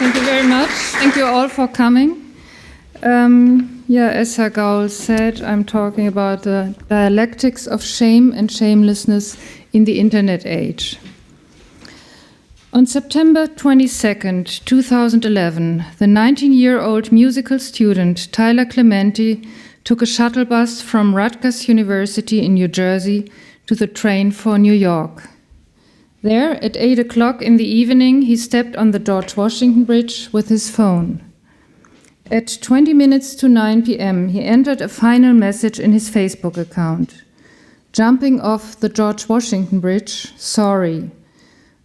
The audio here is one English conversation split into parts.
Thank you very much. Thank you all for coming. As Herr Gaul said, I'm talking about the dialectics of shame and shamelessness in the internet age. On September 22nd, 2011, the 19-year-old musical student Tyler Clementi took a shuttle bus from Rutgers University in New Jersey to the train for New York. There, at 8 o'clock in the evening, he stepped on the George Washington Bridge with his phone. At 20 minutes to 9 p.m., he entered a final message in his Facebook account. Jumping off the George Washington Bridge, sorry.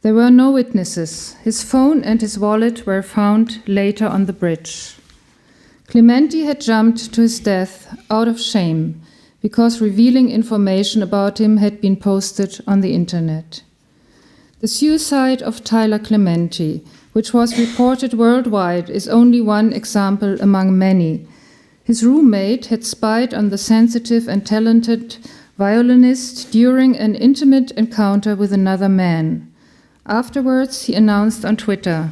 There were no witnesses. His phone and his wallet were found later on the bridge. Clementi had jumped to his death out of shame because revealing information about him had been posted on the internet. The suicide of Tyler Clementi, which was reported worldwide, is only one example among many. His roommate had spied on the sensitive and talented violinist during an intimate encounter with another man. Afterwards, he announced on Twitter,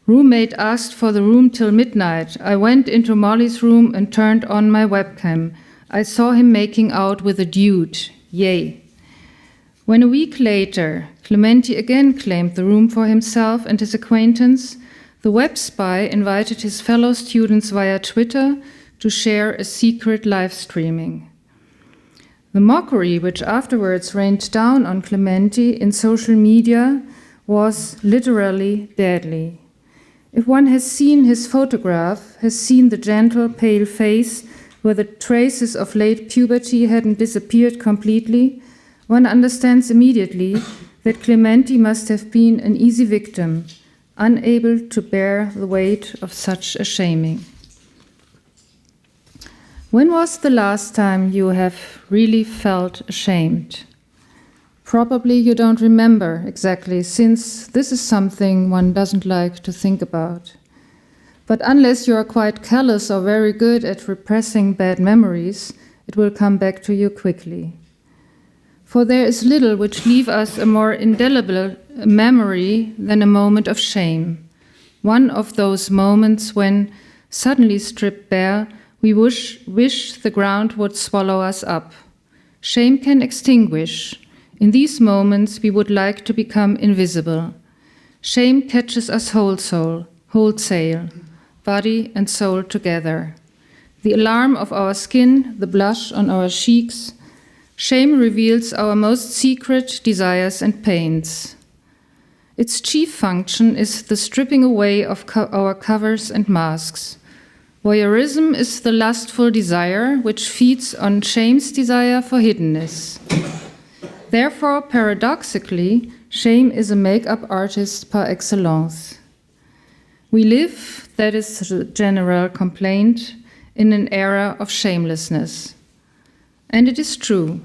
"Roommate asked for the room till midnight. I went into Molly's room and turned on my webcam. I saw him making out with a dude. Yay." When a week later, Clementi again claimed the room for himself and his acquaintance, the web spy invited his fellow students via Twitter to share a secret live streaming. The mockery which afterwards rained down on Clementi in social media was literally deadly. If one has seen his photograph, has seen the gentle, pale face where the traces of late puberty hadn't disappeared completely, one understands immediately that Clementi must have been an easy victim, unable to bear the weight of such a shaming. When was the last time you have really felt ashamed? Probably you don't remember exactly, since this is something one doesn't like to think about. But unless you are quite callous or very good at repressing bad memories, it will come back to you quickly. For there is little which leaves us a more indelible memory than a moment of shame. One of those moments when, suddenly stripped bare, we wish the ground would swallow us up. Shame can extinguish. In these moments, we would like to become invisible. Shame catches us wholesale, body and soul together. The alarm of our skin, the blush on our cheeks. Shame reveals our most secret desires and pains. Its chief function is the stripping away of our covers and masks. Voyeurism is the lustful desire which feeds on shame's desire for hiddenness. Therefore, paradoxically, shame is a make-up artist par excellence. We live, that is the general complaint, in an era of shamelessness. And it is true.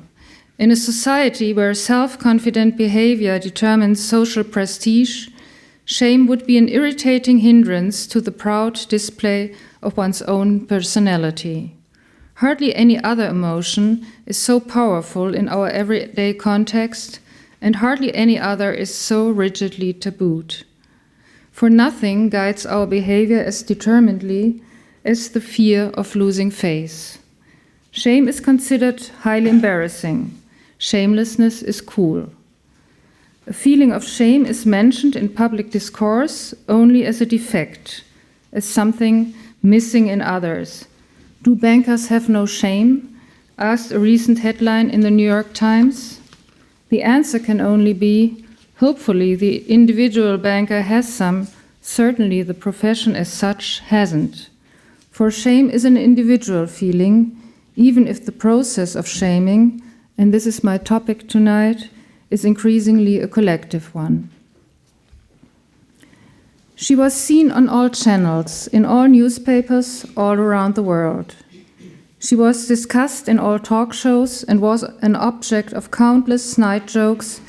In a society where self-confident behavior determines social prestige, shame would be an irritating hindrance to the proud display of one's own personality. Hardly any other emotion is so powerful in our everyday context, and hardly any other is so rigidly tabooed. For nothing guides our behavior as determinedly as the fear of losing face. Shame is considered highly embarrassing. Shamelessness is cool. A feeling of shame is mentioned in public discourse only as a defect, as something missing in others. Do bankers have no shame? Asked a recent headline in the New York Times. The answer can only be, hopefully the individual banker has some, certainly the profession as such hasn't. For shame is an individual feeling, even if the process of shaming, and this is my topic tonight, is increasingly a collective one. She was seen on all channels, in all newspapers, all around the world. She was discussed in all talk shows and was an object of countless snide jokes.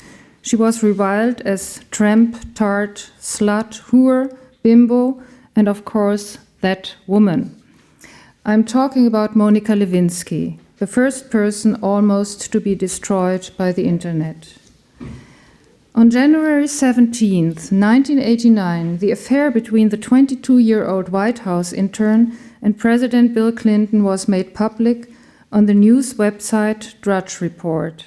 She was reviled as tramp, tart, slut, whore, bimbo, and of course, that woman. I'm talking about Monica Lewinsky, the first person almost to be destroyed by the internet. On January 17, 1989, the affair between the 22-year-old White House intern and President Bill Clinton was made public on the news website Drudge Report.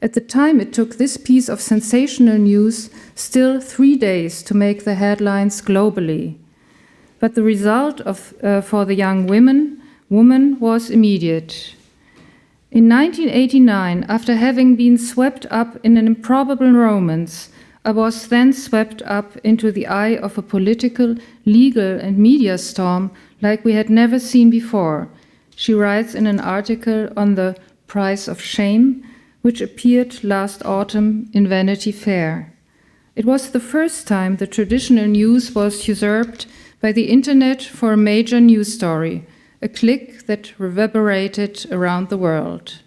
At the time, it took this piece of sensational news still 3 days to make the headlines globally. But the result for the young woman was immediate. In 1989, after having been swept up in an improbable romance, I was then swept up into the eye of a political, legal, and media storm like we had never seen before, she writes in an article on the price of shame, which appeared last autumn in Vanity Fair. It was the first time the traditional news was usurped by the internet for a major news story, a click that reverberated around the world.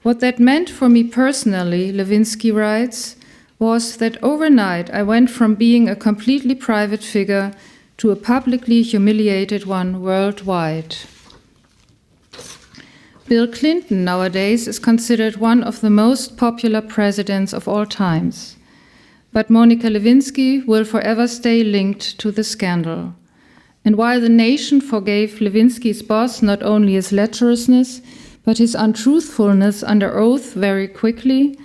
What that meant for me personally, Lewinsky writes, was that overnight I went from being a completely private figure to a publicly humiliated one worldwide. Bill Clinton nowadays is considered one of the most popular presidents of all times. But Monica Lewinsky will forever stay linked to the scandal. And while the nation forgave Lewinsky's boss not only his lecherousness, but his untruthfulness under oath very quickly,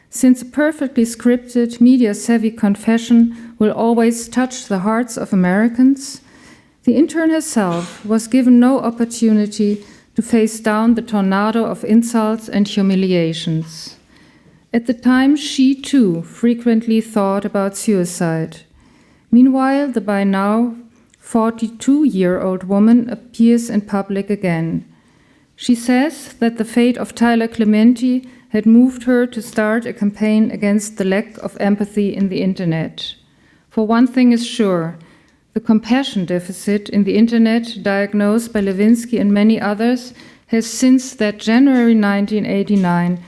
since a perfectly scripted, media-savvy confession will always touch the hearts of Americans, the intern herself was given no opportunity to face down the tornado of insults and humiliations. At the time, she too frequently thought about suicide. Meanwhile, the by now 42-year-old woman appears in public again. She says that the fate of Tyler Clementi had moved her to start a campaign against the lack of empathy in the internet. For one thing is sure, the compassion deficit in the internet diagnosed by Lewinsky and many others has since that January 1989,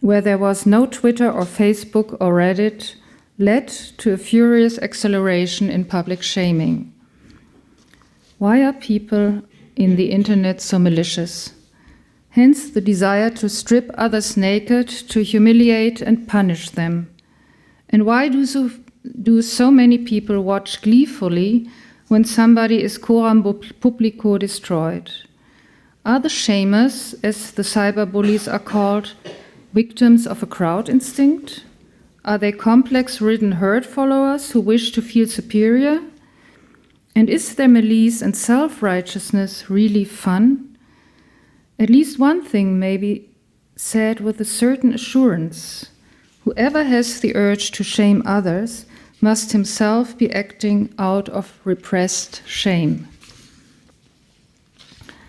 where there was no Twitter or Facebook or Reddit, led to a furious acceleration in public shaming. Why are people in the internet so malicious? Hence the desire to strip others naked, to humiliate and punish them. And why do so many people watch gleefully when somebody is coram publico destroyed? Are the shamers, as the cyberbullies are called, victims of a crowd instinct? Are they complex-ridden herd followers who wish to feel superior? And is their malice and self-righteousness really fun? At least one thing may be said with a certain assurance. Whoever has the urge to shame others must himself be acting out of repressed shame.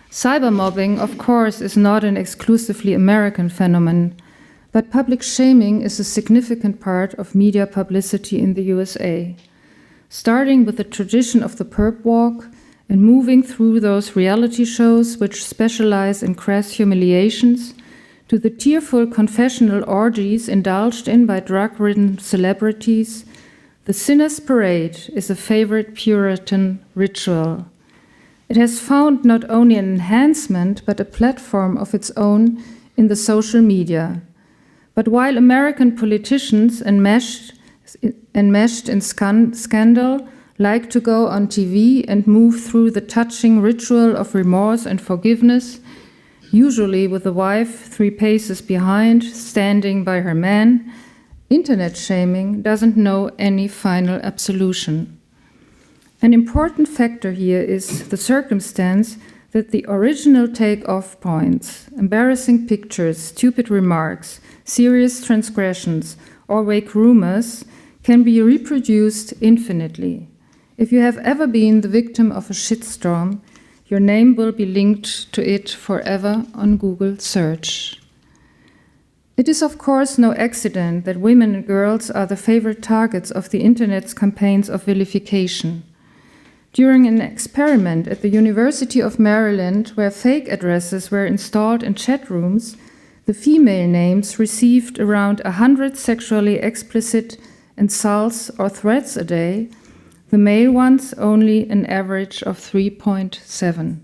Cybermobbing, of course, is not an exclusively American phenomenon, but public shaming is a significant part of media publicity in the USA, starting with the tradition of the perp walk and moving through those reality shows which specialize in crass humiliations to the tearful confessional orgies indulged in by drug-ridden celebrities. The Sinner's Parade is a favorite Puritan ritual. It has found not only an enhancement but a platform of its own in the social media. But while American politicians enmeshed in scandal like to go on TV and move through the touching ritual of remorse and forgiveness, usually with the wife 3 paces behind, standing by her man, internet shaming doesn't know any final absolution. An important factor here is the circumstance that the original take-off points, embarrassing pictures, stupid remarks, serious transgressions, or vague rumors can be reproduced infinitely. If you have ever been the victim of a shitstorm, your name will be linked to it forever on Google search. It is of course no accident that women and girls are the favorite targets of the internet's campaigns of vilification. During an experiment at the University of Maryland, where fake addresses were installed in chat rooms, the female names received around 100 sexually explicit insults or threats a day, the male ones only an average of 3.7.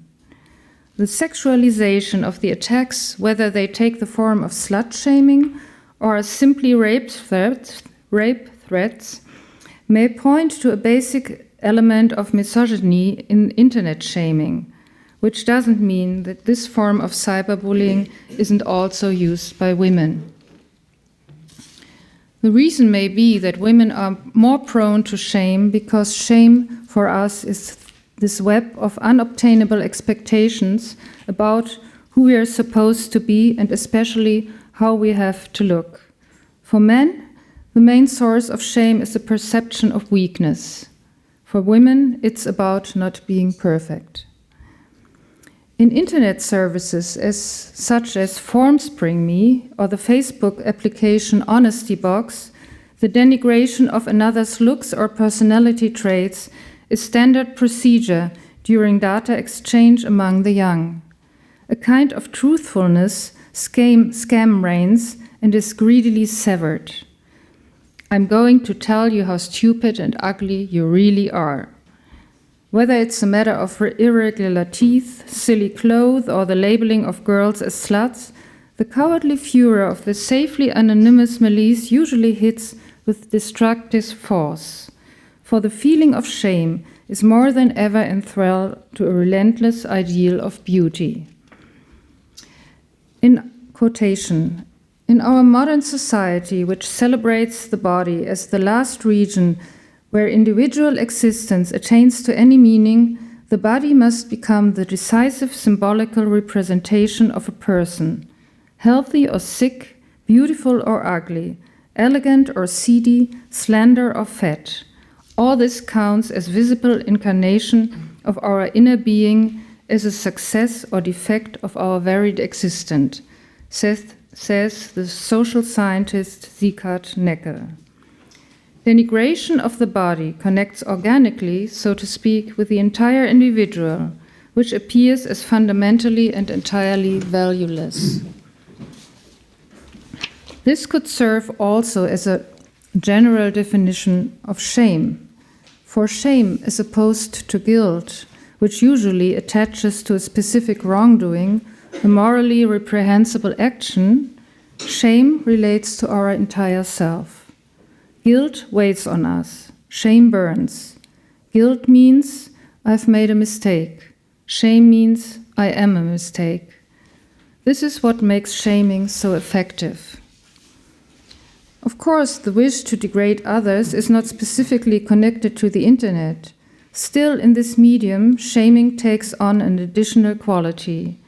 The sexualization of the attacks, whether they take the form of slut-shaming or simply rape threats, may point to a basic element of misogyny in internet shaming, which doesn't mean that this form of cyberbullying isn't also used by women. The reason may be that women are more prone to shame because shame for us is this web of unobtainable expectations about who we are supposed to be and especially how we have to look. For men, the main source of shame is the perception of weakness. For women, it's about not being perfect. In internet services such as FormSpring.me or the Facebook application Honesty Box, the denigration of another's looks or personality traits is standard procedure during data exchange among the young. A kind of truthfulness scam reigns and is greedily severed. I'm going to tell you how stupid and ugly you really are. Whether it's a matter of irregular teeth, silly clothes, or the labeling of girls as sluts, the cowardly furor of the safely anonymous malice usually hits with destructive force. For the feeling of shame is more than ever enthralled to a relentless ideal of beauty. In quotation, in our modern society, which celebrates the body as the last region where individual existence attains to any meaning, the body must become the decisive symbolical representation of a person, healthy or sick, beautiful or ugly, elegant or seedy, slender or fat. All this counts as visible incarnation of our inner being as a success or defect of our varied existence, says the social scientist Sieghart Neckel. Denigration of the body connects organically, so to speak, with the entire individual, which appears as fundamentally and entirely valueless. This could serve also as a general definition of shame. For shame, as opposed to guilt, which usually attaches to a specific wrongdoing, a morally reprehensible action, shame relates to our entire self. Guilt weighs on us. Shame burns. Guilt means I've made a mistake. Shame means I am a mistake. This is what makes shaming so effective. Of course, the wish to degrade others is not specifically connected to the internet. Still, in this medium, shaming takes on an additional quality.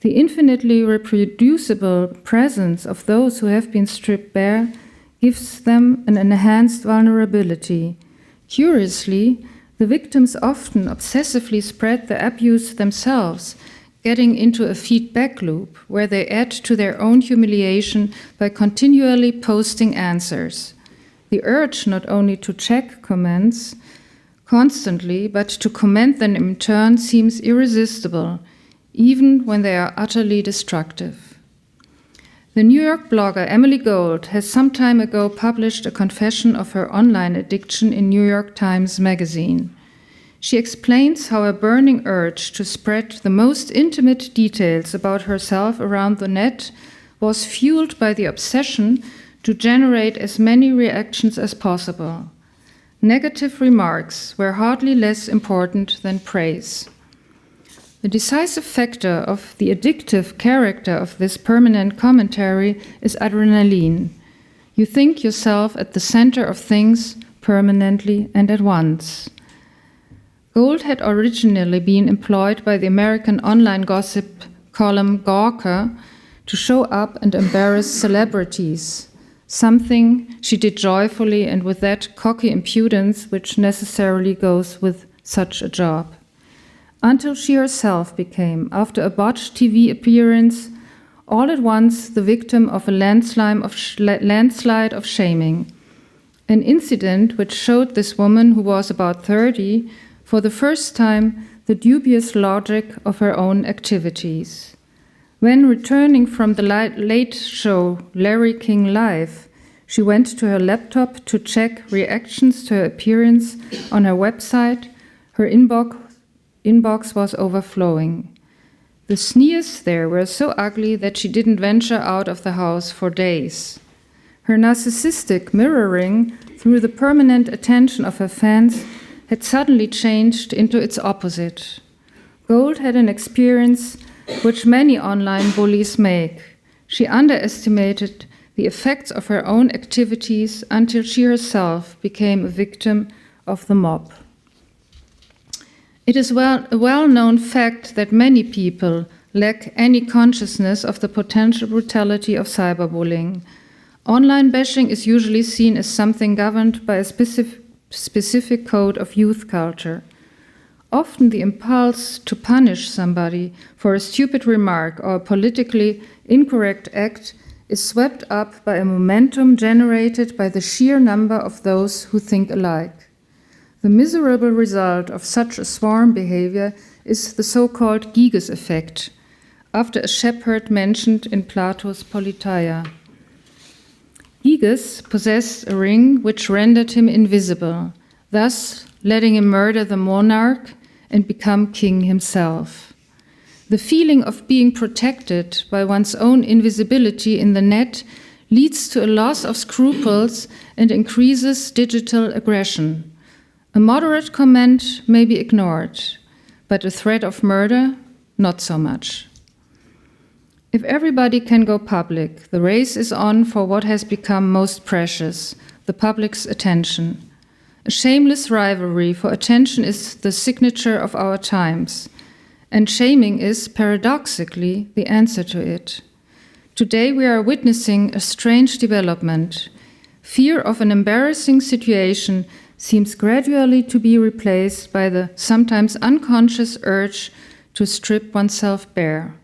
The infinitely reproducible presence of those who have been stripped bare gives them an enhanced vulnerability. Curiously, the victims often obsessively spread the abuse themselves, getting into a feedback loop where they add to their own humiliation by continually posting answers. The urge not only to check comments constantly, but to comment them in turn seems irresistible, even when they are utterly destructive. The New York blogger Emily Gold has some time ago published a confession of her online addiction in New York Times Magazine. She explains how a burning urge to spread the most intimate details about herself around the net was fueled by the obsession to generate as many reactions as possible. Negative remarks were hardly less important than praise. The decisive factor of the addictive character of this permanent commentary is adrenaline. You think yourself at the center of things permanently and at once. Gold had originally been employed by the American online gossip column Gawker to show up and embarrass celebrities, something she did joyfully and with that cocky impudence which necessarily goes with such a job. Until she herself became, after a botched TV appearance, all at once the victim of a landslide of shaming. An incident which showed this woman, who was about 30, for the first time the dubious logic of her own activities. When returning from the late show Larry King Live, she went to her laptop to check reactions to her appearance on her website. Her inbox was overflowing. The sneers there were so ugly that she didn't venture out of the house for days. Her narcissistic mirroring through the permanent attention of her fans had suddenly changed into its opposite. Gold had an experience which many online bullies make. She underestimated the effects of her own activities until she herself became a victim of the mob. It is a well-known fact that many people lack any consciousness of the potential brutality of cyberbullying. Online bashing is usually seen as something governed by a specific code of youth culture. Often the impulse to punish somebody for a stupid remark or a politically incorrect act is swept up by a momentum generated by the sheer number of those who think alike. The miserable result of such a swarm behavior is the so-called gigas effect, after a shepherd mentioned in Plato's Politeia. Gigas possessed a ring which rendered him invisible, thus letting him murder the monarch and become king himself. The feeling of being protected by one's own invisibility in the net leads to a loss of scruples and increases digital aggression. A moderate comment may be ignored, but a threat of murder, not so much. If everybody can go public, the race is on for what has become most precious, the public's attention. A shameless rivalry for attention is the signature of our times, and shaming is, paradoxically, the answer to it. Today we are witnessing a strange development. Fear of an embarrassing situation seems gradually to be replaced by the sometimes unconscious urge to strip oneself bare.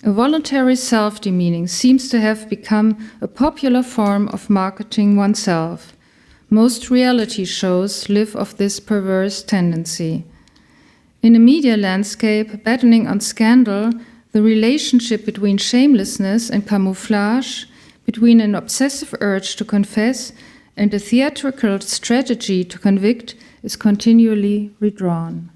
A voluntary self-demeaning seems to have become a popular form of marketing oneself. Most reality shows live of this perverse tendency. In a media landscape battening on scandal, the relationship between shamelessness and camouflage, between an obsessive urge to confess and a theatrical strategy to convict, is continually redrawn.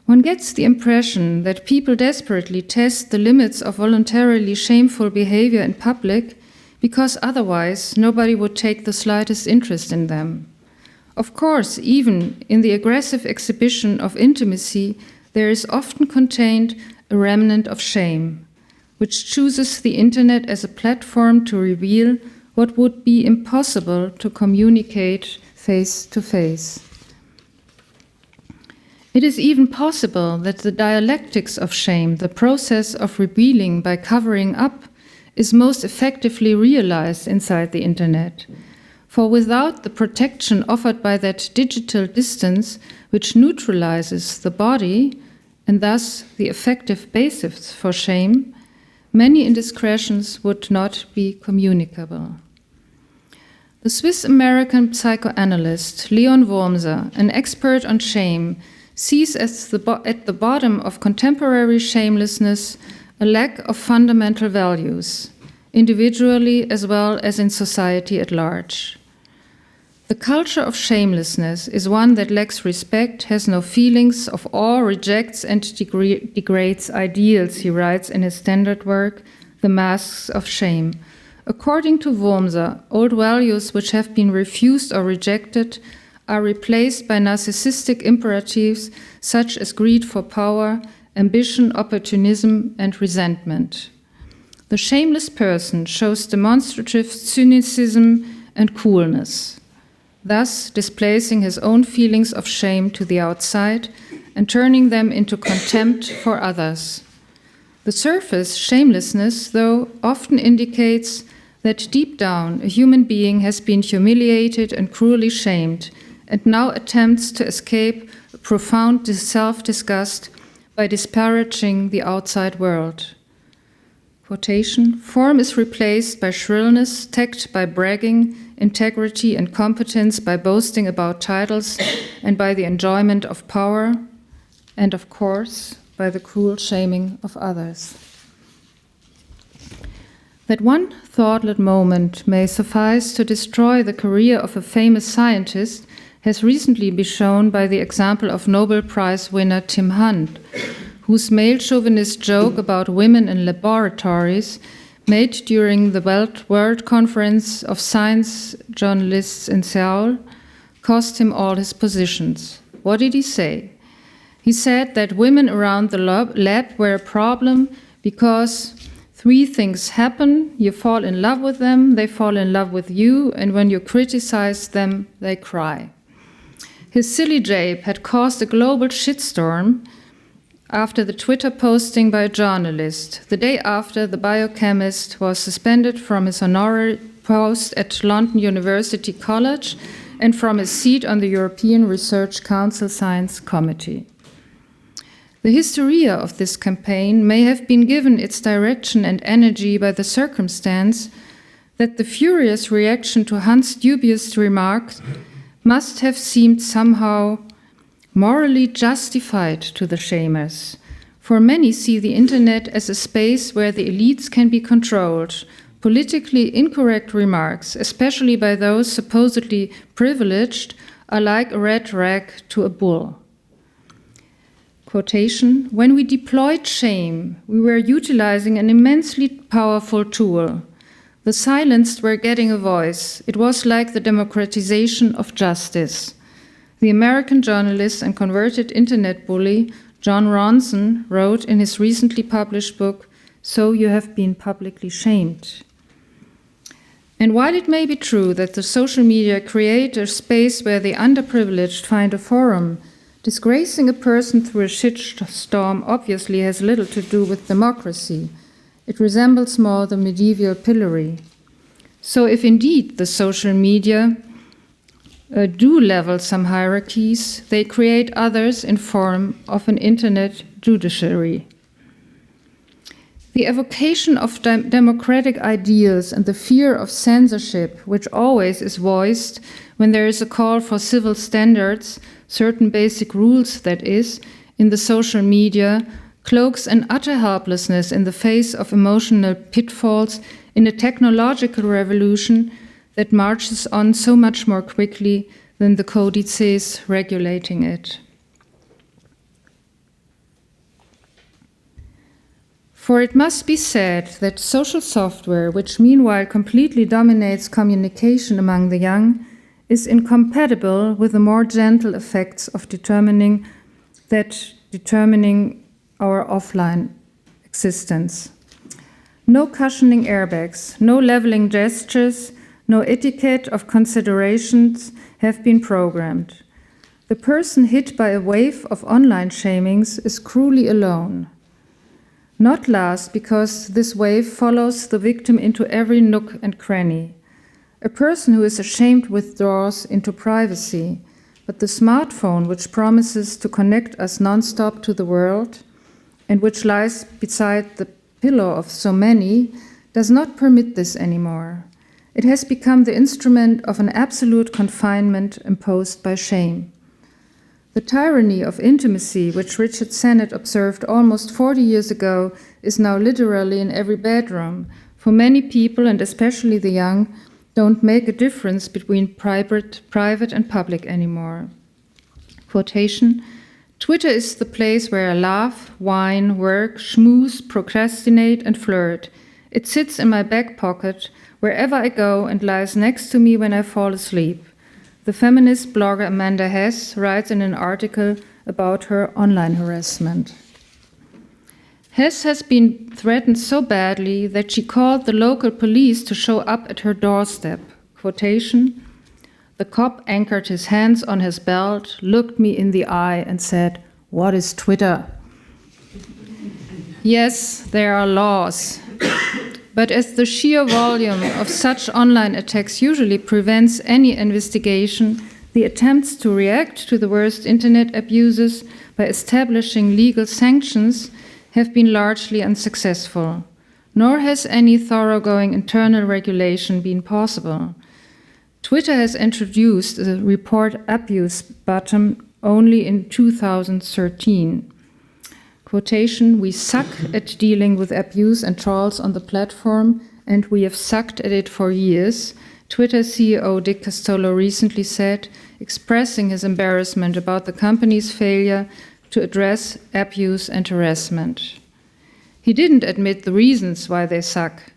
One gets the impression that people desperately test the limits of voluntarily shameful behavior in public because otherwise nobody would take the slightest interest in them. Of course, even in the aggressive exhibition of intimacy, there is often contained a remnant of shame, which chooses the internet as a platform to reveal what would be impossible to communicate face to face. It is even possible that the dialectics of shame, the process of revealing by covering up, is most effectively realized inside the internet. For without the protection offered by that digital distance, which neutralizes the body, and thus the effective basis for shame, many indiscretions would not be communicable. The Swiss-American psychoanalyst Leon Wormser, an expert on shame, sees at the bottom of contemporary shamelessness a lack of fundamental values, individually as well as in society at large. The culture of shamelessness is one that lacks respect, has no feelings of awe, rejects and degrades ideals, he writes in his standard work, The Masks of Shame. According to Wormser, old values which have been refused or rejected are replaced by narcissistic imperatives such as greed for power, ambition, opportunism, and resentment. The shameless person shows demonstrative cynicism and coolness, thus displacing his own feelings of shame to the outside and turning them into contempt for others. The surface shamelessness, though, often indicates that deep down a human being has been humiliated and cruelly shamed, and now attempts to escape a profound self-disgust by disparaging the outside world. Quotation, form is replaced by shrillness, tact by bragging, integrity and competence by boasting about titles and by the enjoyment of power, and of course, by the cruel shaming of others. That one thoughtless moment may suffice to destroy the career of a famous scientist has recently been shown by the example of Nobel Prize winner Tim Hunt, whose male chauvinist joke about women in laboratories made during the World Conference of Science Journalists in Seoul cost him all his positions. What did he say? He said that women around the lab were a problem because 3 things happen. You fall in love with them, they fall in love with you, and when you criticize them, they cry. His silly jape had caused a global shitstorm after the Twitter posting by a journalist, the day after the biochemist was suspended from his honorary post at London University College and from his seat on the European Research Council Science Committee. The hysteria of this campaign may have been given its direction and energy by the circumstance that the furious reaction to Hunt's dubious remarks must have seemed somehow morally justified to the shamers, for many see the internet as a space where the elites can be controlled. Politically incorrect remarks, especially by those supposedly privileged, are like a red rag to a bull. Quotation, when we deployed shame, we were utilizing an immensely powerful tool. The silenced were getting a voice. It was like the democratization of justice. The American journalist and converted internet bully John Ronson wrote in his recently published book, So You Have Been Publicly Shamed. And while it may be true that the social media create a space where the underprivileged find a forum, disgracing a person through a shitstorm obviously has little to do with democracy. It resembles more the medieval pillory. So if indeed the social media do level some hierarchies, they create others in form of an internet judiciary. The evocation of democratic ideals and the fear of censorship, which always is voiced when there is a call for civil standards, certain basic rules, that is, in the social media, cloaks an utter helplessness in the face of emotional pitfalls in a technological revolution that marches on so much more quickly than the codices regulating it. For it must be said that social software, which meanwhile completely dominates communication among the young, is incompatible with the more gentle effects of determining our offline existence. No cushioning airbags, no leveling gestures, no etiquette of considerations have been programmed. The person hit by a wave of online shamings is cruelly alone. Not last because this wave follows the victim into every nook and cranny. A person who is ashamed withdraws into privacy, but the smartphone, which promises to connect us non-stop to the world and which lies beside the pillow of so many, does not permit this anymore. It has become the instrument of an absolute confinement imposed by shame. The tyranny of intimacy, which Richard Sennett observed almost 40 years ago, is now literally in every bedroom. For many people, and especially the young, don't make a difference between private and public anymore. Quotation, Twitter is the place where I laugh, whine, work, schmooze, procrastinate, and flirt. It sits in my back pocket wherever I go and lies next to me when I fall asleep. The feminist blogger Amanda Hess writes in an article about her online harassment. Hess has been threatened so badly that she called the local police to show up at her doorstep. Quotation, the cop anchored his hands on his belt, looked me in the eye and said, "What is Twitter?" Yes, there are laws. But as the sheer volume of such online attacks usually prevents any investigation, the attempts to react to the worst internet abuses by establishing legal sanctions have been largely unsuccessful, nor has any thoroughgoing internal regulation been possible. Twitter has introduced a report abuse button only in 2013. Quotation, we suck at dealing with abuse and trolls on the platform, and we have sucked at it for years, Twitter CEO Dick Costolo recently said, expressing his embarrassment about the company's failure to address abuse and harassment. He didn't admit the reasons why they suck.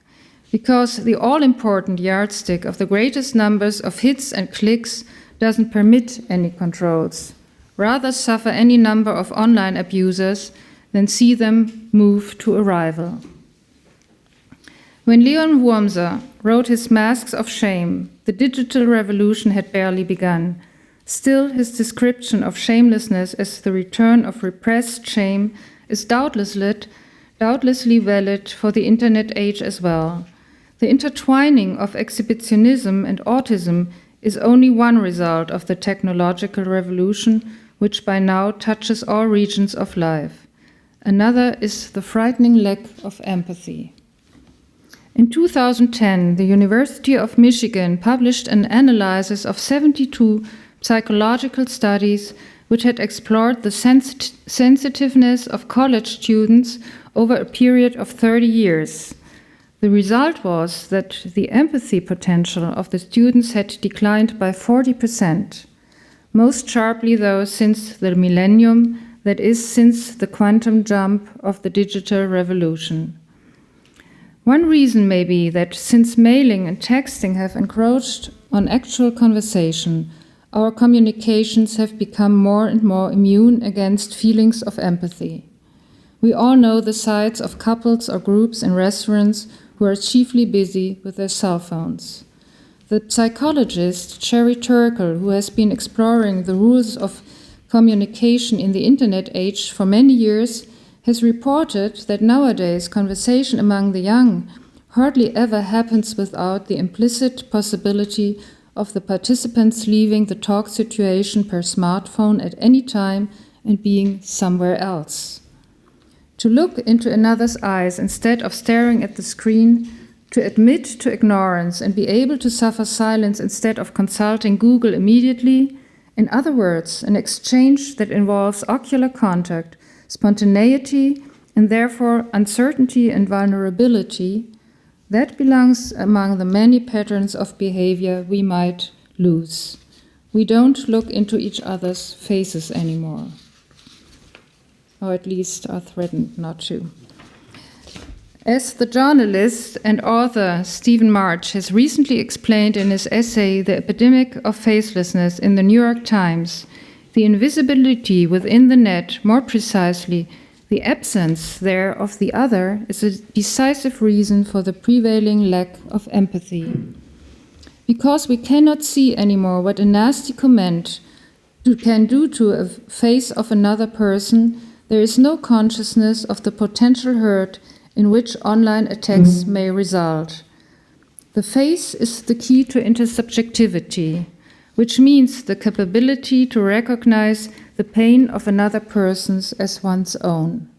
because the all-important yardstick of the greatest numbers of hits and clicks doesn't permit any controls. Rather suffer any number of online abusers than see them move to a rival. When Leon Wurmser wrote his Masks of Shame, the digital revolution had barely begun. Still, his description of shamelessness as the return of repressed shame is doubtlessly valid for the internet age as well. The intertwining of exhibitionism and autism is only one result of the technological revolution, which by now touches all regions of life. Another is the frightening lack of empathy. In 2010, the University of Michigan published an analysis of 72 psychological studies which had explored the sensitiveness of college students over a period of 30 years. The result was that the empathy potential of the students had declined by 40%, most sharply though since the millennium, that is, since the quantum jump of the digital revolution. One reason may be that since mailing and texting have encroached on actual conversation, our communications have become more and more immune against feelings of empathy. We all know the sights of couples or groups in restaurants who are chiefly busy with their cell phones. The psychologist Sherry Turkle, who has been exploring the rules of communication in the internet age for many years, has reported that nowadays conversation among the young hardly ever happens without the implicit possibility of the participants leaving the talk situation per smartphone at any time and being somewhere else. To look into another's eyes instead of staring at the screen, to admit to ignorance and be able to suffer silence instead of consulting Google immediately, in other words, an exchange that involves ocular contact, spontaneity, and therefore uncertainty and vulnerability, that belongs among the many patterns of behavior we might lose. We don't look into each other's faces anymore, or at least are threatened not to. As the journalist and author Stephen March has recently explained in his essay, The Epidemic of Faithlessness, in the New York Times, the invisibility within the net, more precisely, the absence there of the other, is a decisive reason for the prevailing lack of empathy. Because we cannot see anymore what a nasty comment can do to a face of another person, there is no consciousness of the potential hurt in which online attacks may result. The face is the key to intersubjectivity, which means the capability to recognize the pain of another person's as one's own.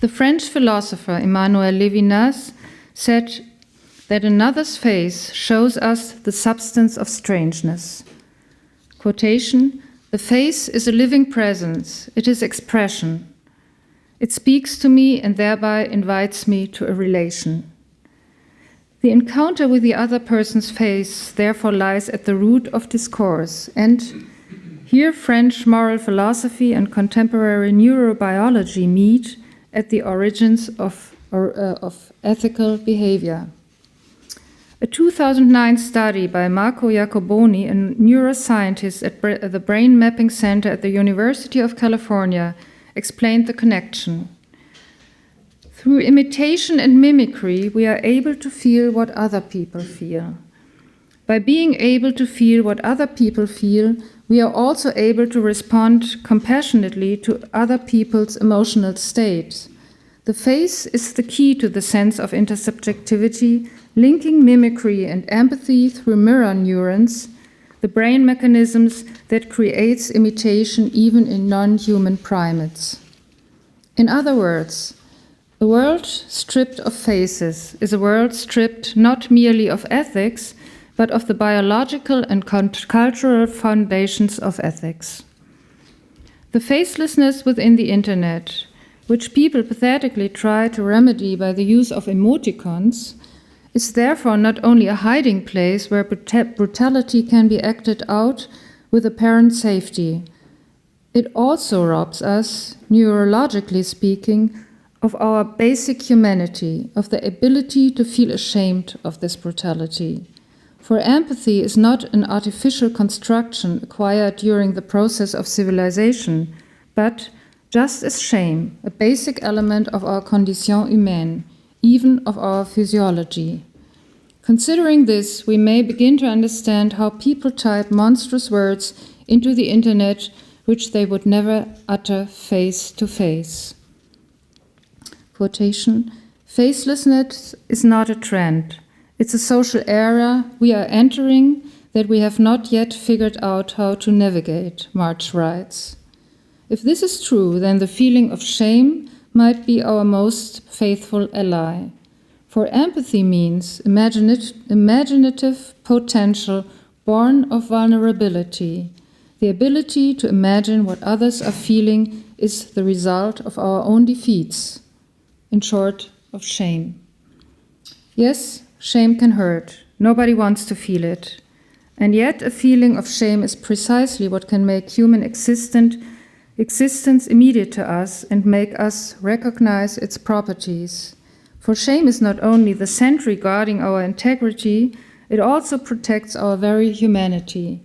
The French philosopher Emmanuel Levinas said that another's face shows us the substance of strangeness. Quotation, "The face is a living presence, it is expression. It speaks to me and thereby invites me to a relation." The encounter with the other person's face therefore lies at the root of discourse, and here French moral philosophy and contemporary neurobiology meet at the origins of ethical behavior. A 2009 study by Marco Iacoboni, a neuroscientist at the Brain Mapping Center at the University of California, explained the connection. Through imitation and mimicry, we are able to feel what other people feel. By being able to feel what other people feel, we are also able to respond compassionately to other people's emotional states. The face is the key to the sense of intersubjectivity, linking mimicry and empathy through mirror neurons, the brain mechanisms that creates imitation even in non-human primates. In other words, a world stripped of faces is a world stripped not merely of ethics, but of the biological and cultural foundations of ethics. The facelessness within the internet, which people pathetically try to remedy by the use of emoticons, is therefore not only a hiding place where brutality can be acted out with apparent safety. It also robs us, neurologically speaking, of our basic humanity, of the ability to feel ashamed of this brutality. For empathy is not an artificial construction acquired during the process of civilization, but, just as shame, a basic element of our condition humaine, even of our physiology. Considering this, we may begin to understand how people type monstrous words into the internet which they would never utter face to face. Quotation, "Faithlessness is not a trend. It's a social era we are entering that we have not yet figured out how to navigate," March writes. If this is true, then the feeling of shame might be our most faithful ally. For empathy means imaginative potential born of vulnerability. The ability to imagine what others are feeling is the result of our own defeats. In short, of shame. Yes, shame can hurt. Nobody wants to feel it. And yet a feeling of shame is precisely what can make human existence immediate to us and make us recognize its properties. For shame is not only the sentry guarding our integrity, it also protects our very humanity.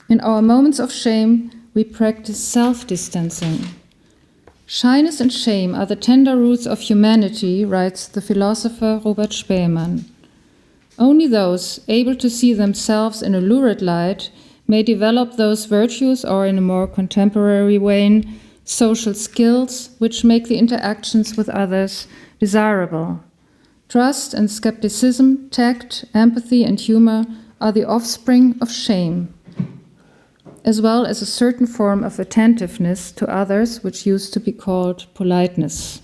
In our moments of shame, we practice self-distancing. Shyness and shame are the tender roots of humanity, writes the philosopher Robert Spähmann. Only those able to see themselves in a lurid light may develop those virtues, or in a more contemporary way, social skills, which make the interactions with others desirable. Trust and skepticism, tact, empathy, and humor are the offspring of shame, as well as a certain form of attentiveness to others, which used to be called politeness.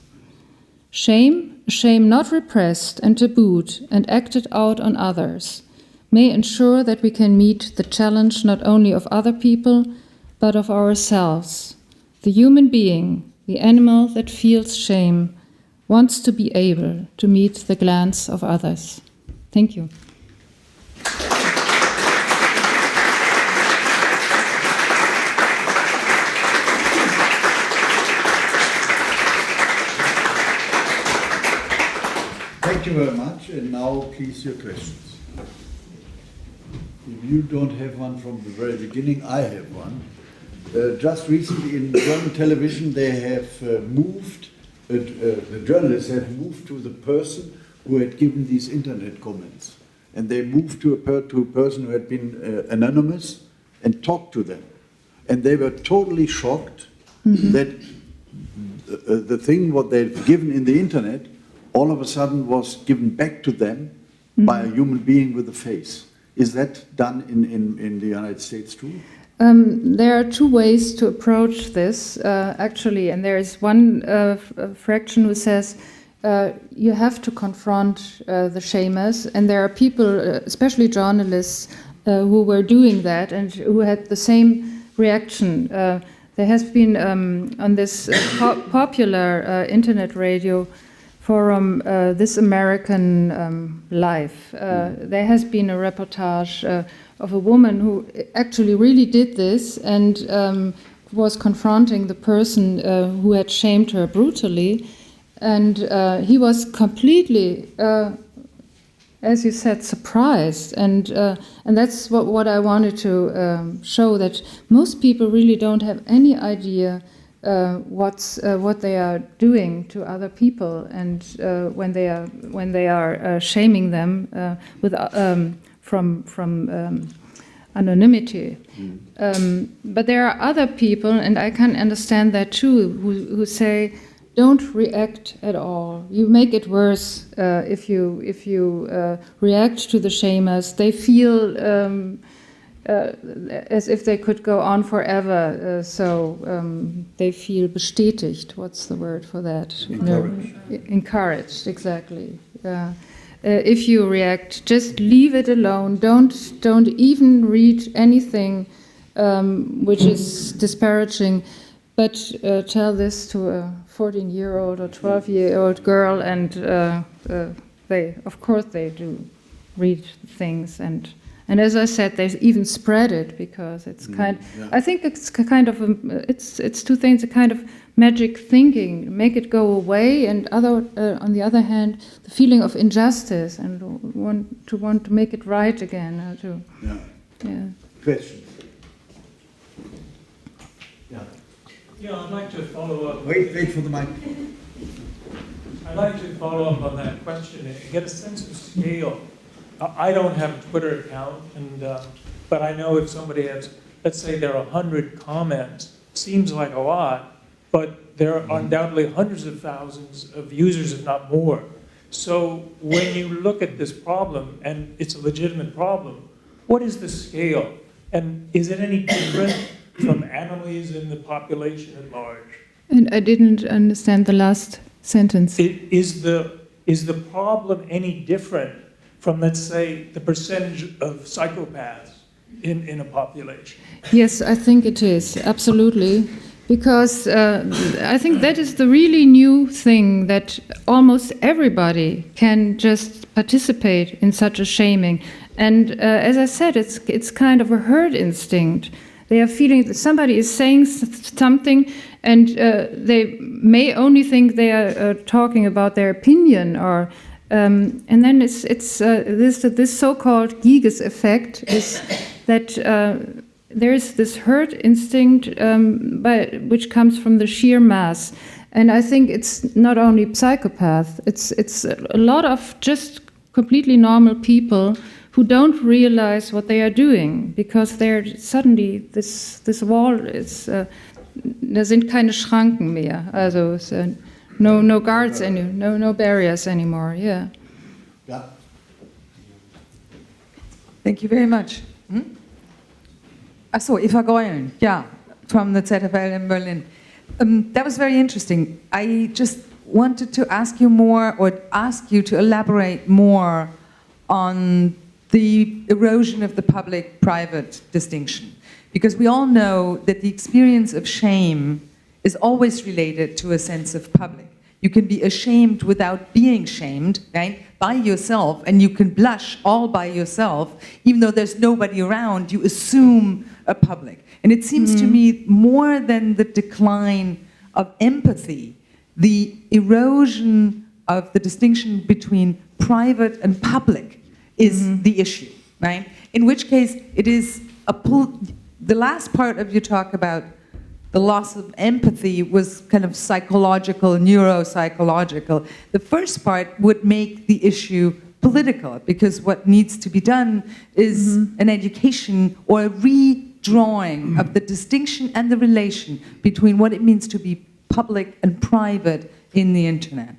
Shame, a shame not repressed and tabooed and acted out on others, may ensure that we can meet the challenge not only of other people, but of ourselves. The human being, the animal that feels shame, wants to be able to meet the glance of others. Thank you. Thank you very much, and now please your questions. If you don't have one from the very beginning, I have one. Just recently in German television they have the journalists have moved to the person who had given these internet comments. And they moved to a person who had been anonymous and talked to them. And they were totally shocked that the thing what they'd given in the internet all of a sudden was given back to them by a human being with a face. Is that done in the United States too? There are two ways to approach this, actually, and there is one fraction who says you have to confront the shamers, and there are people, especially journalists, who were doing that and who had the same reaction. There has been on this popular internet radio forum, This American Life, there has been a reportage of a woman who actually really did this and was confronting the person who had shamed her brutally. And he was completely, as you said, surprised. And that's what I wanted to show, that most people really don't have any idea what they are doing to other people, and when they are shaming them with from anonymity. But there are other people, and I can understand that too, who say, don't react at all. You make it worse if you react to the shamers. They feel as if they could go on forever, so they feel bestätigt. What's the word for that? Encouraged. Encouraged, exactly. If you react, just leave it alone. Don't even read anything which is disparaging, but tell this to a 14-year-old or 12-year-old girl, and they, of course, they do read things and And as I said, they even spread it because it's I think it's kind of it's two things: a kind of magic thinking, make it go away, and on the other hand, the feeling of injustice and want to make it right again. Questions? Yeah, I'd like to follow up. Wait for the mic. I'd like to follow up on that question and get a sense of scale. I don't have a Twitter account, but I know if somebody has, let's say there are 100 comments, seems like a lot, but there are undoubtedly hundreds of thousands of users, if not more. So when you look at this problem, and it's a legitimate problem, what is the scale? And is it any different from anomalies in the population at large? And I didn't understand the last sentence. Is the problem any different from, let's say, the percentage of psychopaths in a population? Yes, I think it is, absolutely. Because I think that is the really new thing, that almost everybody can just participate in such a shaming. And as I said, it's kind of a herd instinct. They are feeling that somebody is saying something, and they may only think they are talking about their opinion, or and then it's this so-called gigas effect is that there is this herd instinct which comes from the sheer mass, and I think it's not only psychopaths. It's a lot of just completely normal people who don't realize what they are doing, because they're suddenly this wall is da sind keine Schranken mehr, also no guards no barriers anymore. Yeah. Thank you very much. So Eva Geulen, from the ZFL in Berlin. That was very interesting. I just wanted to ask you more, or ask you to elaborate more on the erosion of the public-private distinction. Because we all know that the experience of shame is always related to a sense of public. You can be ashamed without being shamed, right? By yourself, and you can blush all by yourself, even though there's nobody around, you assume a public. And it seems to me, more than the decline of empathy, the erosion of the distinction between private and public is the issue, right? In which case, it is the last part of your talk about the loss of empathy was kind of psychological, neuropsychological. The first part would make the issue political, because what needs to be done is an education or a redrawing of the distinction and the relation between what it means to be public and private in the internet.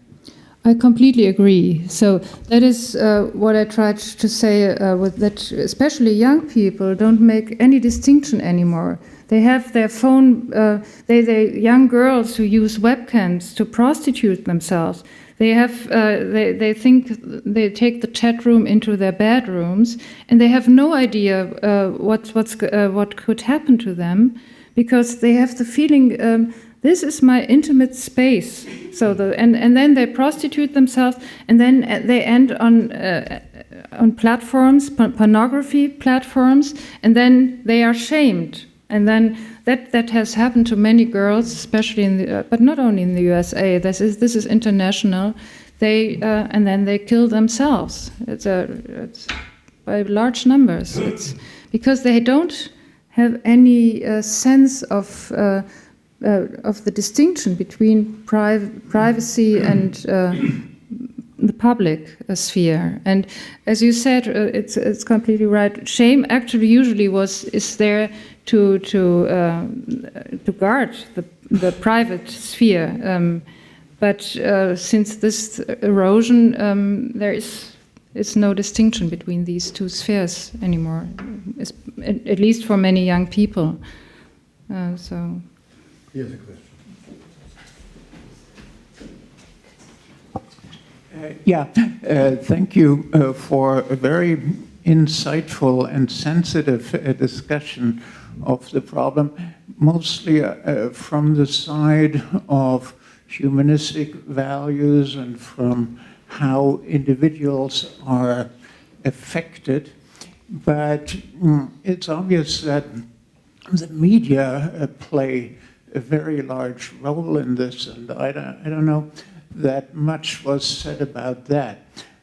I completely agree. So that is what I tried to say, with that especially young people don't make any distinction anymore. They have their phone, they young girls who use webcams to prostitute themselves. They have, they think they take the chat room into their bedrooms, and they have no idea what could happen to them, because they have the feeling, this is my intimate space. So and then they prostitute themselves, and then they end on platforms, pornography platforms, and then they are shamed. And then that has happened to many girls, especially but not only in the USA. This is international. And then they kill themselves. It's by large numbers. It's because they don't have any sense of the distinction between privacy and the public sphere. And as you said, it's completely right. Shame actually usually is there to guard the private sphere. But since this erosion, there is no distinction between these two spheres anymore, at least for many young people. So. Here's a question. Thank you for a very insightful and sensitive discussion of the problem, mostly from the side of humanistic values and from how individuals are affected. But it's obvious that the media play a very large role in this, and I don't know that much was said about that.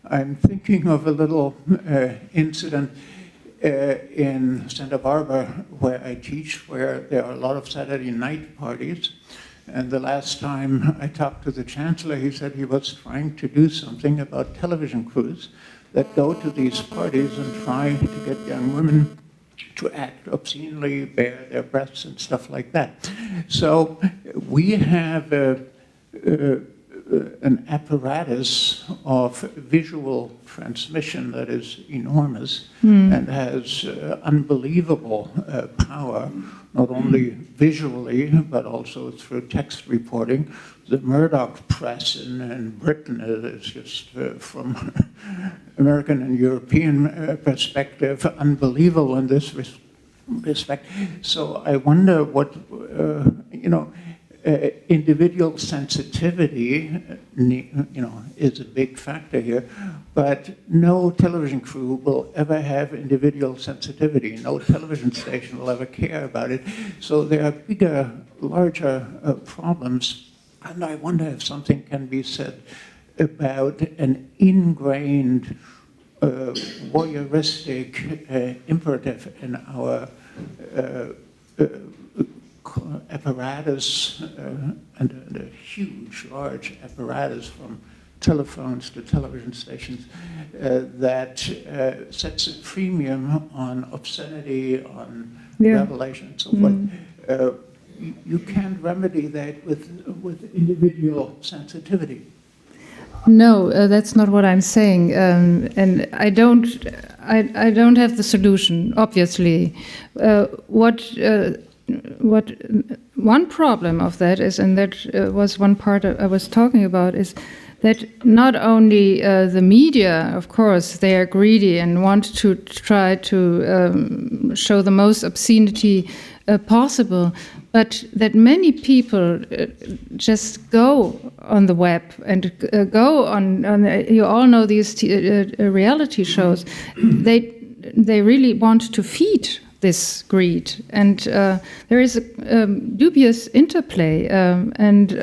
I'm thinking of a little incident in Santa Barbara where I teach, where there are a lot of Saturday night parties. And the last time I talked to the chancellor, he said he was trying to do something about television crews that go to these parties and try to get young women to act obscenely, bare their breasts and stuff like that. So we have an apparatus of visual transmission that is enormous and has unbelievable power, not only visually, but also through text reporting. The Murdoch press in Britain is just, from American and European perspective, unbelievable in this respect. So I wonder what, individual sensitivity, is a big factor here, but no television crew will ever have individual sensitivity. No television station will ever care about it. So there are bigger, larger problems, and I wonder if something can be said about an ingrained voyeuristic imperative in our apparatus, and a huge, large apparatus from telephones to television stations that sets a premium on obscenity, on revelation, and so forth. You can't remedy that with individual sensitivity. No, that's not what I'm saying, and I don't have the solution. Obviously, what one problem of that is, and that was one part I was talking about, is that not only the media, of course, they are greedy and want to try to show the most obscenity possible, but that many people just go on the web and go on you all know these reality shows. They really want to feed this greed, and there is a dubious interplay, and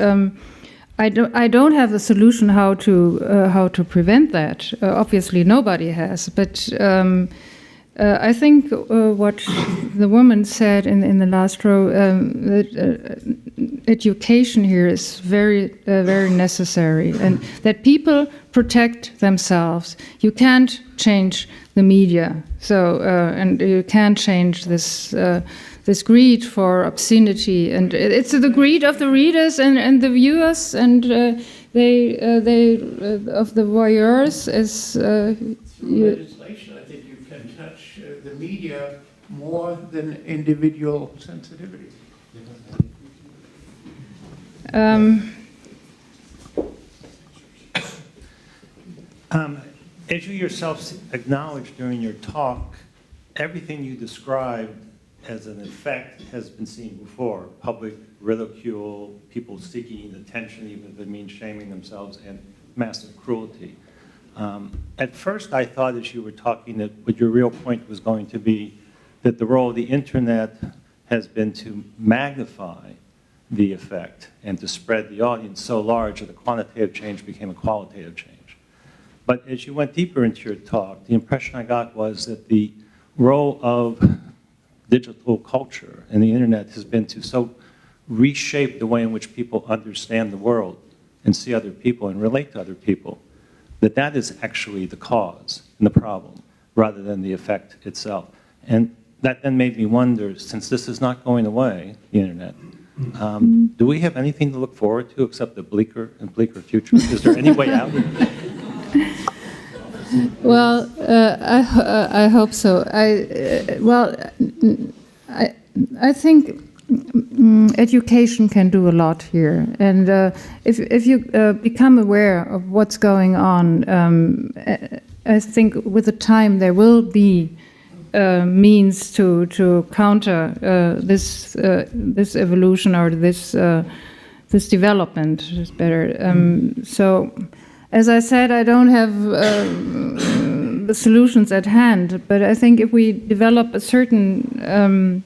I don't have the solution how to prevent that. Obviously, nobody has, but I think what the woman said in the last row, that education here is very very necessary, and that people protect themselves. You can't change the media, so and you can't change this greed for obscenity, and it's the greed of the readers and the viewers, and they of the voyeurs is. Legislation, I think you can touch the media more than individual sensitivity. As you yourself acknowledged during your talk, everything you described as an effect has been seen before. Public ridicule, people seeking attention, even if it means shaming themselves, and massive cruelty. At first, I thought as you were talking that what your real point was going to be that the role of the internet has been to magnify the effect and to spread the audience so large that a quantitative change became a qualitative change. But as you went deeper into your talk, the impression I got was that the role of digital culture and the internet has been to so reshape the way in which people understand the world and see other people and relate to other people, that is actually the cause and the problem, rather than the effect itself. And that then made me wonder, since this is not going away, the internet, do we have anything to look forward to except the bleaker and bleaker future? Is there any way out? Well, I hope so. I think education can do a lot here, and if you become aware of what's going on, I think with the time there will be means to counter this evolution or this development. Is better. So. As I said, I don't have the solutions at hand, but I think if we develop a certain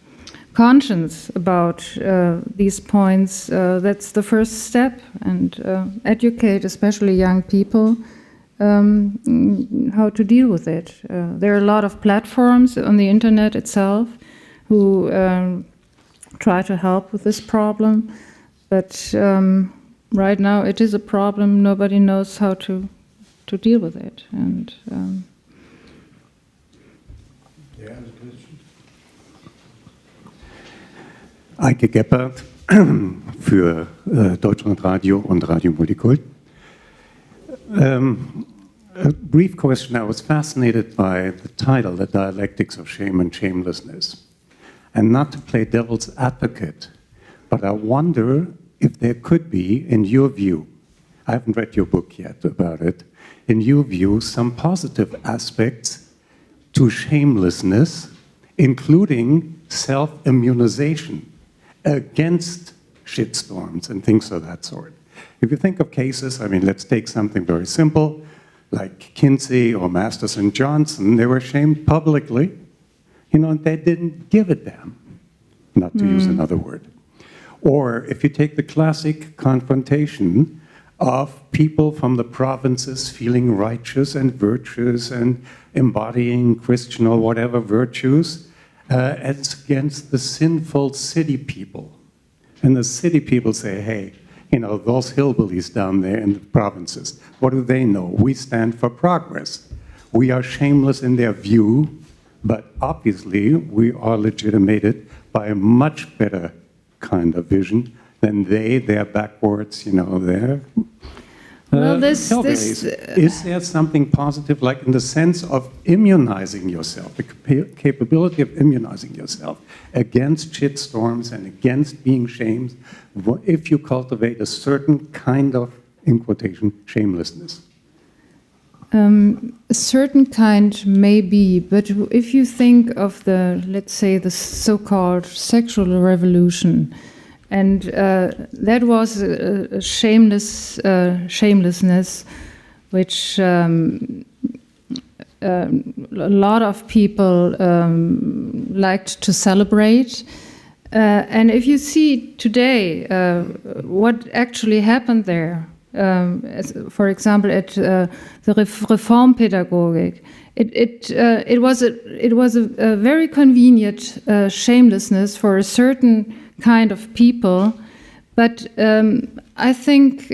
conscience about these points, that's the first step, and educate especially young people how to deal with it. There are a lot of platforms on the internet itself who try to help with this problem, but right now it is a problem. Nobody knows how to deal with it. And Eike Geppert für Deutschlandradio und Radio Multikult. A brief question. I was fascinated by the title, The Dialectics of Shame and Shamelessness. And not to play devil's advocate, but I wonder if there could be, in your view, I haven't read your book yet about it, in your view, some positive aspects to shamelessness, including self-immunization against shitstorms and things of that sort. If you think of cases, I mean, let's take something very simple, like Kinsey or Masters and Johnson. They were shamed publicly, and they didn't give a damn, not to use another word. Or if you take the classic confrontation of people from the provinces feeling righteous and virtuous and embodying Christian or whatever virtues, as against the sinful city people. And the city people say, hey, those hillbillies down there in the provinces, what do they know? We stand for progress. We are shameless in their view, but obviously we are legitimated by a much better kind of vision than they're backwards, they're well, hillbillies. Is there something positive, like in the sense of immunizing yourself, the capability of immunizing yourself against shitstorms and against being shamed, if you cultivate a certain kind of, in quotation, shamelessness? A certain kind may be, but if you think of let's say, the so-called sexual revolution, and that was a shamelessness, which a lot of people liked to celebrate. And if you see today what actually happened there, for example, at the Reformpädagogik, it was a very convenient shamelessness for a certain kind of people, but I think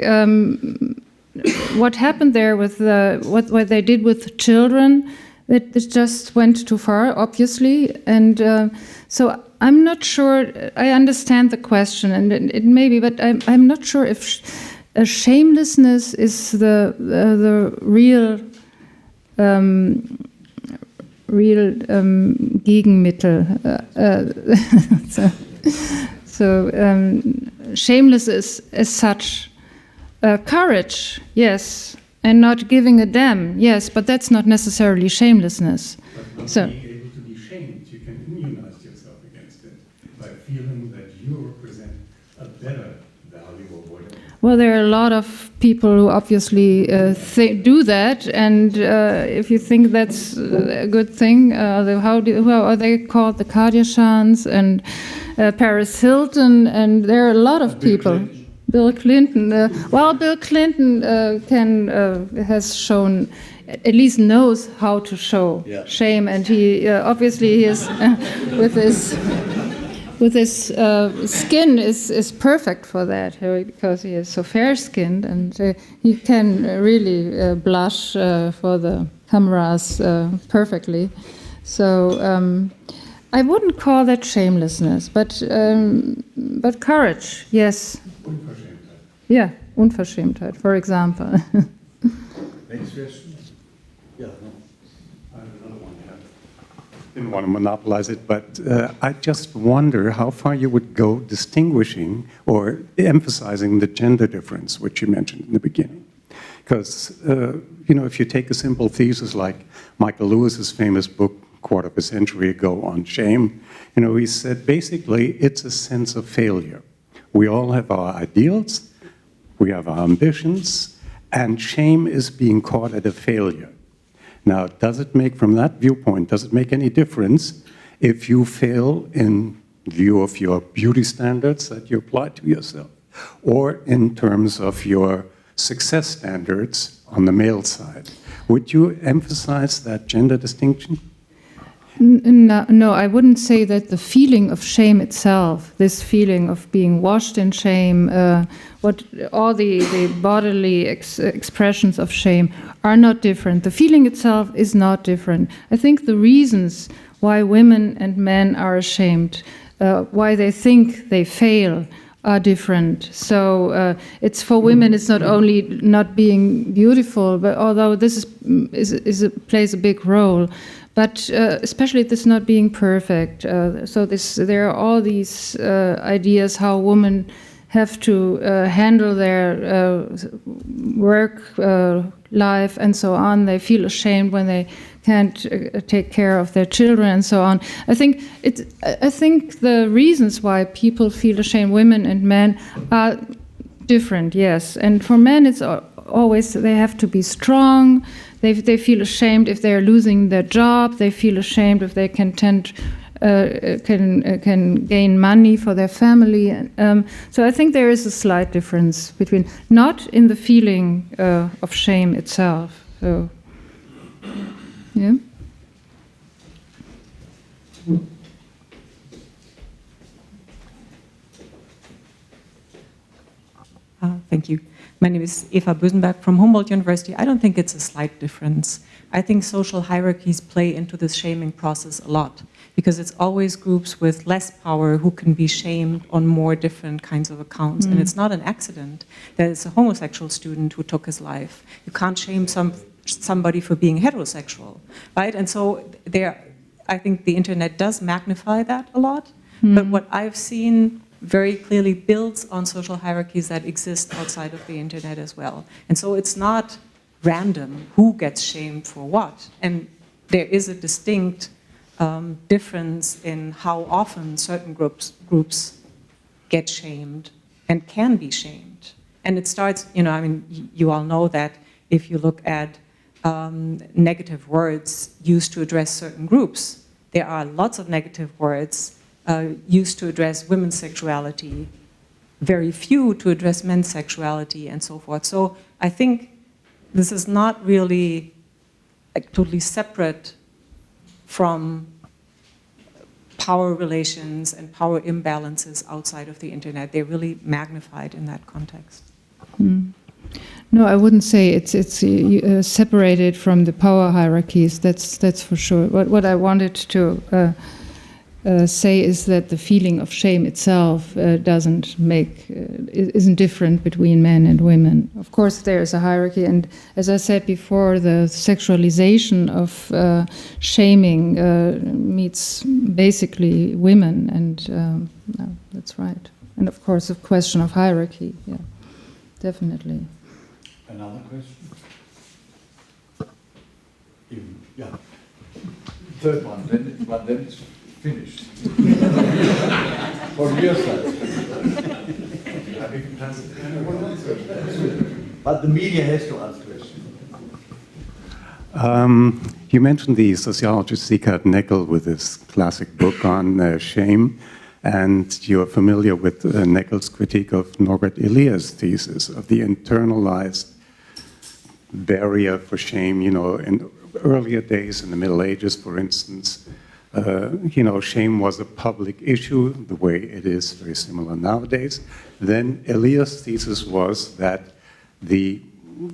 what happened there with what they did with children, it just went too far, obviously, and so I'm not sure. I understand the question, and it may be, but I'm not sure if shamelessness is the real Gegenmittel. So shameless is as such courage, yes, and not giving a damn, yes, but that's not necessarily shamelessness. But not So. being able to be shamed, you can immunize yourself against it by feeling that you represent a better value or whatever. Well, there are a lot of people who obviously do that, and if you think that's a good thing, how are they called? The Kardashians and Paris Hilton, and there are a lot of people. Bill Clinton. Bill Clinton has shown, at least knows how to show shame, and he obviously is with his skin is perfect for that, because he is so fair-skinned, and he can really blush for the cameras perfectly. So I wouldn't call that shamelessness, but courage, yes. Unverschämtheit. Yeah, Unverschämtheit, for example. Next question. Yeah, no. I have another one here. Didn't want to monopolize it, but I just wonder how far you would go distinguishing or emphasizing the gender difference, which you mentioned in the beginning. Because, if you take a simple thesis like Michael Lewis's famous book, quarter of a century ago, on shame, he said basically it's a sense of failure. We all have our ideals, we have our ambitions, and shame is being caught at a failure. Now, does it make, from that viewpoint, does it make any difference if you fail in view of your beauty standards that you apply to yourself, or in terms of your success standards on the male side? Would you emphasize that gender distinction? No, I wouldn't say that the feeling of shame itself, this feeling of being washed in shame, all the bodily expressions of shame are not different. The feeling itself is not different. I think the reasons why women and men are ashamed, why they think they fail, are different. So it's for women. It's not only not being beautiful, but although this plays a big role, but especially this not being perfect. There are all these ideas how women have to handle their work life and so on. They feel ashamed when they can't take care of their children and so on. I think the reasons why people feel ashamed, women and men, are different. Yes, and for men it's always they have to be strong. They feel ashamed if they're losing their job. They feel ashamed if they can gain money for their family. So I think there is a slight difference between, not in the feeling of shame itself. So, yeah. Thank you. My name is Eva Bösenberg from Humboldt University. I don't think it's a slight difference. I think social hierarchies play into this shaming process a lot, because it's always groups with less power who can be shamed on more different kinds of accounts. And it's not an accident that it's a homosexual student who took his life. You can't shame somebody for being heterosexual, right? And so I think the internet does magnify that a lot. But what I've seen very clearly builds on social hierarchies that exist outside of the internet as well. And so it's not random who gets shamed for what. And there is a distinct difference in how often certain groups get shamed and can be shamed. And it starts, you all know that if you look at negative words used to address certain groups, there are lots of negative words used to address women's sexuality, very few to address men's sexuality, and so forth. So I think this is not really totally separate from power relations and power imbalances outside of the internet. They're really magnified in that context. No, I wouldn't say it's separated from the power hierarchies. That's for sure. What I wanted to say is that the feeling of shame itself isn't different between men and women. Of course, there is a hierarchy, and as I said before, the sexualization of shaming meets basically women, and no, that's right. And of course, a question of hierarchy. Yeah, definitely. Another question? Yeah. Third one, then it's finished. From your side. But the media has to ask questions. You mentioned the sociologist Eckhart Neckel with his classic book on shame, and you're familiar with Neckel's critique of Norbert Elias' thesis of the internalized barrier for shame. In earlier days, in the Middle Ages, for instance, shame was a public issue, the way it is very similar nowadays. Then Elias' thesis was that the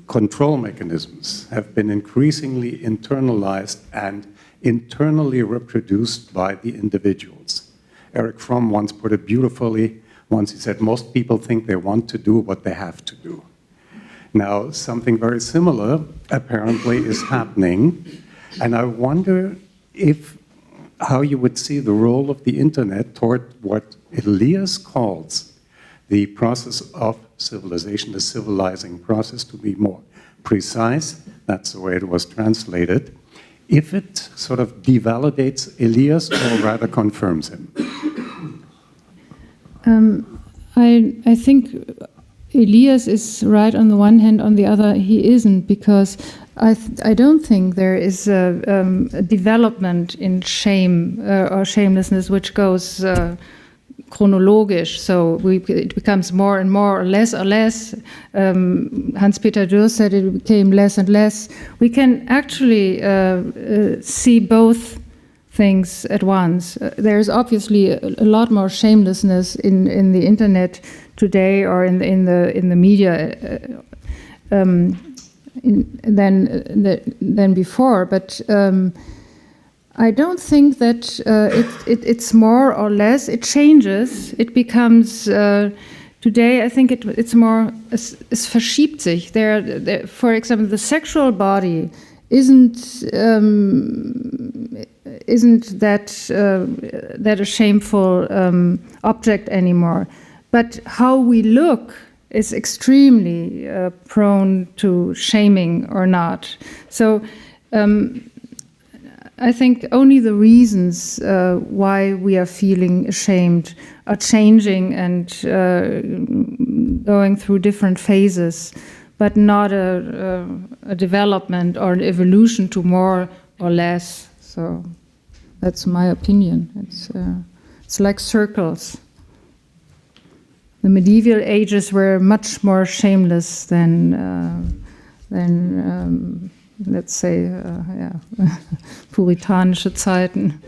control mechanisms have been increasingly internalized and internally reproduced by the individuals. Erich Fromm once put it beautifully. Once he said, most people think they want to do what they have to do. Now, something very similar apparently is happening, and I wonder how you would see the role of the internet toward what Elias calls the process of civilization, the civilizing process, to be more precise. That's the way it was translated. If it sort of devalidates Elias or rather confirms him? I think Elias is right on the one hand, on the other he isn't, because I don't think there is a development in shame or shamelessness which goes chronologisch. So it becomes more and more, or less. Hans-Peter Dürr said it became less and less. We can actually see both things at once. There's obviously a lot more shamelessness in the internet today, or in the media than before. But I don't think that it's more or less. It changes. It becomes today. I think it's more. Es verschiebt sich. For example, the sexual body isn't that a shameful object anymore. But how we look is extremely prone to shaming or not. So I think only the reasons why we are feeling ashamed are changing and going through different phases, but not a development or an evolution to more or less. So that's my opinion. It's like circles. The medieval ages were much more shameless than let's say, puritanische Zeiten.